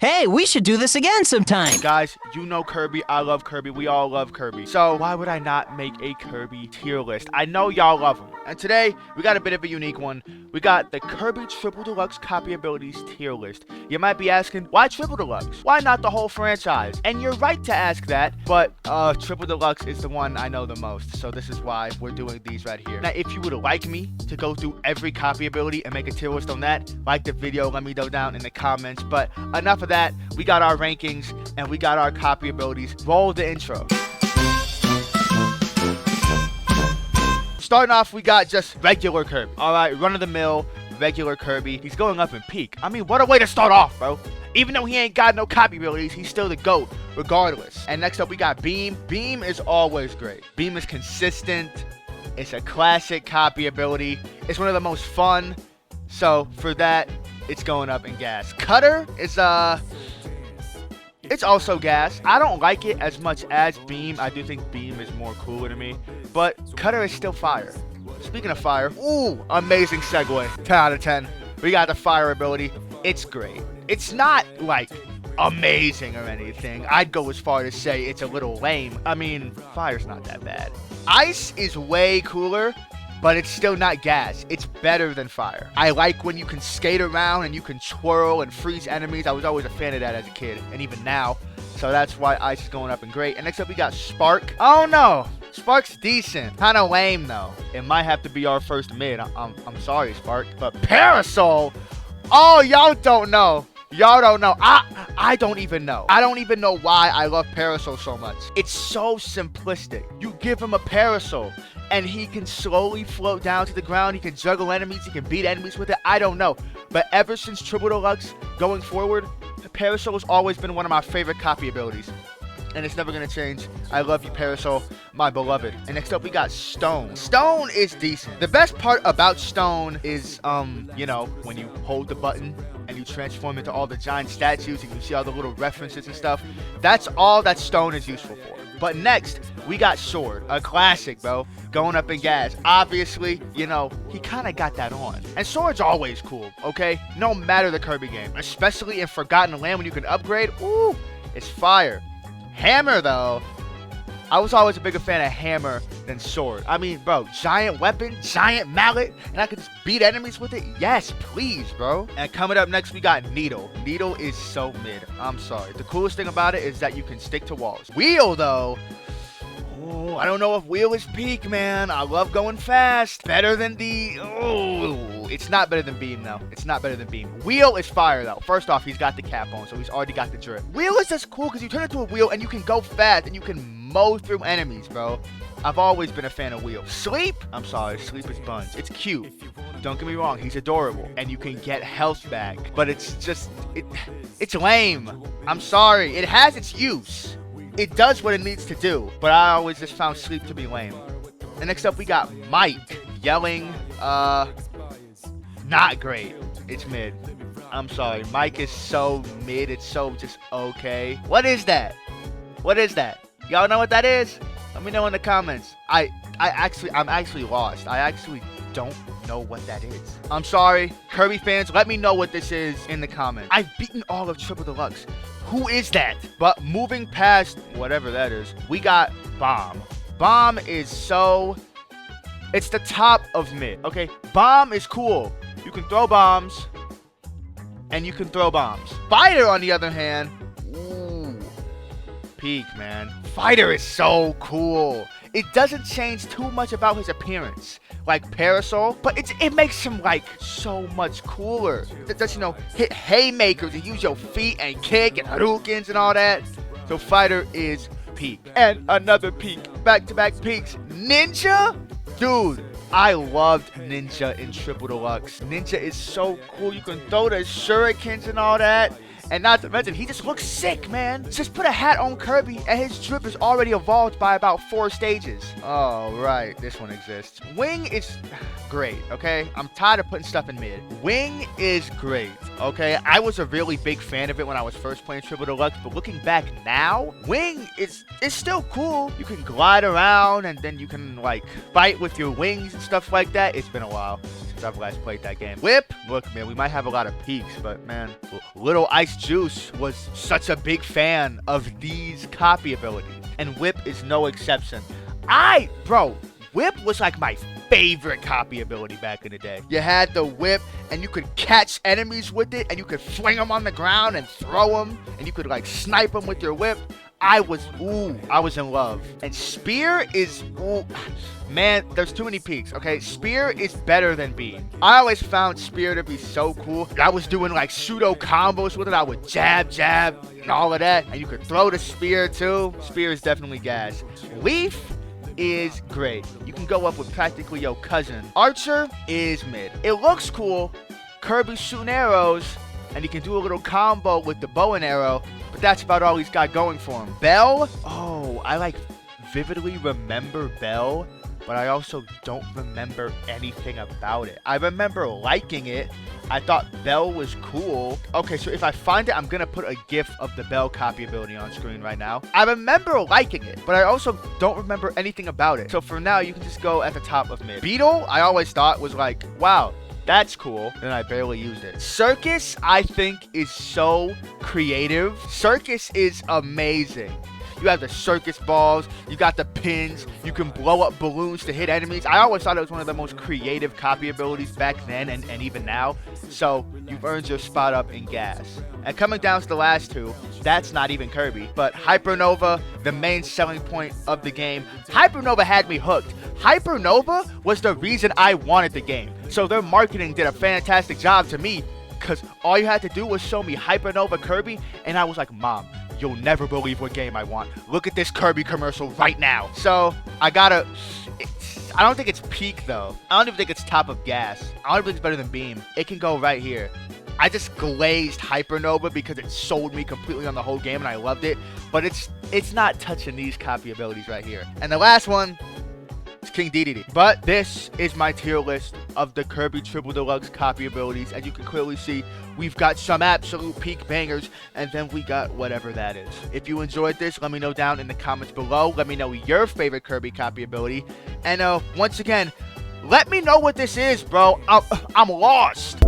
Hey, we should do this again sometime. Guys, you know Kirby. I love Kirby. We all love Kirby. So why would I not make a Kirby tier list? I know y'all love him. And today, we got a bit of a unique one. We got the Kirby Triple Deluxe Copy Abilities tier list. You might be asking, why Triple Deluxe? Why not the whole franchise? And you're right to ask that, but Triple Deluxe is the one I know the most. So this is why we're doing these right here. Now, if you would like me to go through every copy ability and make a tier list on that, like the video, let me know down in the comments. But enough of that. We got our rankings and we got our copy abilities. Roll the intro. Starting off, we got just regular Kirby. All right, run-of-the-mill, regular Kirby. He's going up in peak. I mean, what a way to start off, bro. Even though he ain't got no copy abilities, he's still the GOAT, regardless. And next up, we got Beam. Beam is always great. Beam is consistent. It's a classic copy ability. It's one of the most fun. So, for that, it's going up in gas. Cutter is, it's also gas. I don't like it as much as Beam. I do think Beam is more cooler to me. But Cutter is still fire. Speaking of fire, ooh, amazing segue. 10 out of 10. We got the fire ability. It's great. It's not, like, amazing or anything. I'd go as far to say it's a little lame. I mean, fire's not that bad. Ice is way cooler, but it's still not gas. It's better than fire. I like when you can skate around and you can twirl and freeze enemies. I was always a fan of that as a kid, and even now. So that's why Ice is going up and great. And next up, we got Spark. Oh, no. Spark's decent. Kind of lame, though. It might have to be our first mid. I'm sorry, Spark. But Parasol. Oh, y'all don't know. Y'all don't know. I don't even know. I don't even know why I love Parasol so much. It's so simplistic. You give him a Parasol, and he can slowly float down to the ground. He can juggle enemies. He can beat enemies with it. I don't know. But ever since Triple Deluxe going forward, Parasol has always been one of my favorite copy abilities. And it's never going to change. I love you, Parasol, my beloved. And next up, we got Stone. Stone is decent. The best part about Stone is, you know, when you hold the button and you transform into all the giant statues and you see all the little references and stuff. That's all that Stone is useful for. But next, we got Sword, a classic, bro, going up in gas. Obviously, you know, he kind of got that on. And Sword's always cool, okay? No matter the Kirby game, especially in Forgotten Land when you can upgrade. Ooh, it's fire. Hammer, though, I was always a bigger fan of Hammer than Sword. I mean, bro, giant weapon, giant mallet, and I could just beat enemies with it? Yes, please, bro. And coming up next, we got Needle. Needle is so mid. I'm sorry. The coolest thing about it is that you can stick to walls. Wheel, though, ooh, I don't know if Wheel is peak, man. I love going fast. Better than the... Ooh, it's not better than Beam, though. It's not better than Beam. Wheel is fire, though. First off, he's got the cap on, so he's already got the drip. Wheel is just cool because you turn into a wheel and you can go fast and you can mow through enemies, bro. I've always been a fan of Wheel. Sleep? I'm sorry. Sleep is buns. It's cute. Don't get me wrong. He's adorable. And you can get health back. But it's just... It's lame. I'm sorry. It has its use. It does what it needs to do. But I always just found Sleep to be lame. And next up, we got Mike. Yelling. Not great. It's mid. I'm sorry. Mike is so mid. It's so just okay. What is that? What is that? Y'all know what that is? Let me know in the comments. I'm actually lost. I actually don't know what that is. I'm sorry. Kirby fans, let me know what this is in the comments. I've beaten all of Triple Deluxe. Who is that? But moving past whatever that is, we got Bomb. Bomb is so... It's the top of mid, okay? Bomb is cool. You can throw bombs, and you can throw bombs. Fighter, on the other hand, ooh, peak, man. Fighter is so cool. It doesn't change too much about his appearance, like Parasol, but it makes him, like, so much cooler. It does, you know, hit haymakers and use your feet and kick and Hadoukens and all that. So Fighter is peak. And another peak. Back-to-back peaks. Ninja? Dude, I loved Ninja in Triple Deluxe. Ninja is so cool. You can throw the shurikens and all that. And not to mention, he just looks sick, man. Just put a hat on Kirby, and his drip is already evolved by about 4 stages. Oh, right. This one exists. Wing is great, okay? I'm tired of putting stuff in mid. Wing is great, okay? I was a really big fan of it when I was first playing Triple Deluxe, but looking back now, Wing is still cool. You can glide around, and then you can, like, fight with your wings and stuff like that. It's been a while. since I've last played that game. Whip, look, man, we might have a lot of peaks, but man, little IcedJuice was such a big fan of these copy abilities, and Whip is no exception. Bro, Whip was like my favorite copy ability back in the day. You had the Whip, and you could catch enemies with it, and you could fling them on the ground and throw them, and you could like snipe them with your Whip. I was in love. And Spear is, man, there's too many peaks, okay? Spear is better than Beam. I always found Spear to be so cool. I was doing like pseudo combos with it. I would jab, and all of that. And you could throw the Spear too. Spear is definitely gas. Leaf is great. You can go up with practically your cousin. Archer is mid. It looks cool. Kirby's shooting arrows, and he can do a little combo with the bow and arrow, but that's about all he's got going for him. Bell, I like vividly remember Bell, but I also don't remember anything about it. I remember liking it. I thought Bell was cool. Okay, so if I find it, I'm gonna put a GIF of the Bell copy ability on screen right now. I remember liking it, but I also don't remember anything about it. So for now, you can just go at the top of mid. Beetle, I always thought was like, wow, that's cool. Then I barely used it. Circus, I think, is so creative. Circus is amazing. You have the circus balls, you got the pins, you can blow up balloons to hit enemies. I always thought it was one of the most creative copy abilities back then and even now. So you've earned your spot up in gas. And coming down to the last two, that's not even Kirby, but Hypernova, the main selling point of the game. Hypernova had me hooked. Hypernova was the reason I wanted the game. So their marketing did a fantastic job to me, because all you had to do was show me Hypernova Kirby, and I was like, Mom, you'll never believe what game I want. Look at this Kirby commercial right now. So I don't think it's peak though. I don't even think it's top of gas. I don't think it's better than Beam. It can go right here. I just glazed Hypernova because it sold me completely on the whole game and I loved it. But it's not touching these copy abilities right here. And the last one, it's King Dedede. But this is my tier list of the Kirby Triple Deluxe copy abilities. And you can clearly see we've got some absolute peak bangers, and then we got whatever that is. If you enjoyed this, let me know down in the comments below. Let me know your favorite Kirby copy ability. And once again, let me know what this is, bro. I'm lost.